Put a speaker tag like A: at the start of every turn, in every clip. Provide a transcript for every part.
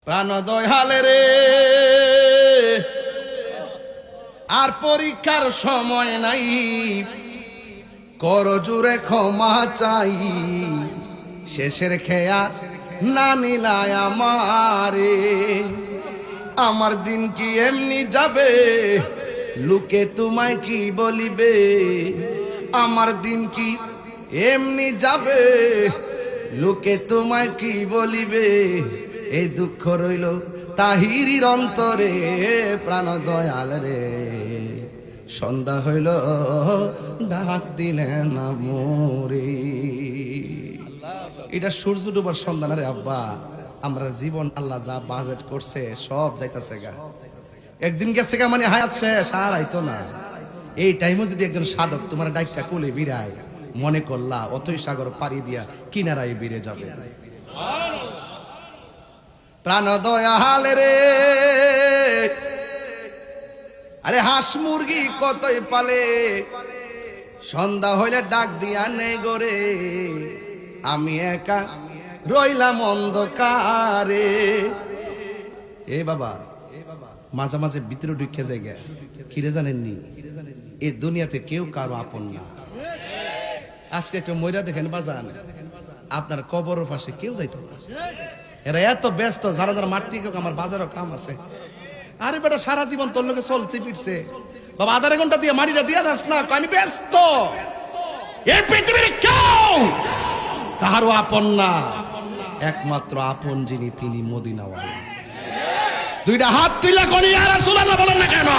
A: প্রাণ দয়ালে রে, আর পরীক্ষার সময় নাই, কর জোরে ক্ষমা চাই, শেষের খেয়া না নিলায় আমারে। আমার দিন কি এমনি যাবে, লোকে তোমায় কি বলিবে? আমার দিন কি এমনি যাবে, লোকে তোমায় কি বলিবে? এই দুঃখ রইল তাহিরির অন্তরে, প্রাণ দয়াল রে, সন্ধ্যা হইল ডাক দিলেন না মোরে। এটা সূর্য ডুবার সন্ধ্যা না রে আব্বা। আমরা জীবন আল্লাহ যা বাজেট করছে সব যাইতাছে গা। একদিন গেছে গা মানে হায়াত শেষ, আর আইতো না। এই টাইমে যদি একজন সাধক তোমার ডাইকা কোলে বিরায়, মনে করলা অতই সাগর পাড়ি দিয়া কিনারায় বিরে যাবে। প্রাণ দয়াল রে, আরে হাঁস মুরগি কতই পালে, সন্ধ্যা হইলে ডাক দিয়া নেই গরে, আমি একা রইলাম অন্ধকারে। এ বাবা, মাঝে মাঝে ভিতরে ঢুকে যায় গে, কিরে জানেননি এই দুনিয়াতে কেউ কারো আপন না। আজকে কেউ মইরা দেখেন বাজান, আপনার কবরের পাশে কেউ যাইতো না। এরা এত ব্যস্ত, যারা যারা মাটি কেউ, আমার বাজারও কাম আছে। আরে বেটা, সারা জীবন তোর লোকে চলছে ফিরছে, বাবা আধা ঘন্টা দিয়ে মাটিটা দিয়া যাস না, আমি ব্যস্ত। এই পৃথিবীর কেউ কারো আপন না, একমাত্র আপন যিনি তিনি মদিনাওয়ালা। দুইটা হাত তুলে কোন ইয়া রাসূলুল্লাহ বলেন না কেন?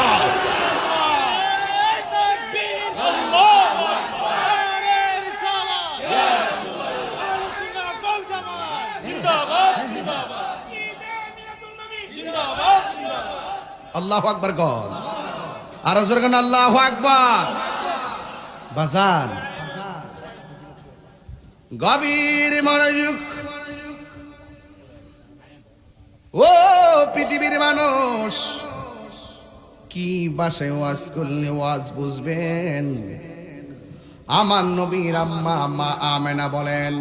A: আল্লাহু আকবার গল, আর জোরে গান আল্লাহু আকবার। বাজান, গভীর মনোযোগ। ও পৃথিবীর মানুষ, কি বাসায় ওয়াজ করলে ওয়াজ বুঝবেন? আমার নবীর আম্মা মা আমেনা বলেন,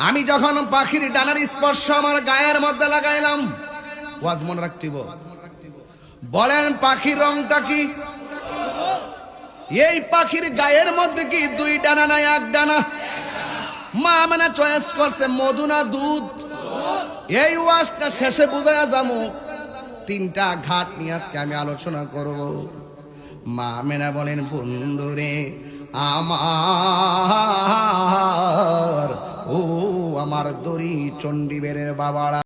A: আমি যখন পাখির ডানার স্পর্শ আমার গায়ের মধ্যে লাগাইলাম, ওয়াজ মনে রাখতিব। বলেন পাখির রংটা কি? এই পাখির গায়ের মধ্যে কি দুই ডানা না এক ডানা? মা আমেনা চয়েস করছে মধু না দুধ। এই ওয়াজটা শেষে বুঝায়া যাবো, তিনটা ঘাট নিয়ে আজকে আমি আলোচনা করব। মা আমেনা বলেন, বন্ধুরে আমার, ও আমার দড়ি চণ্ডীবের বাবারা।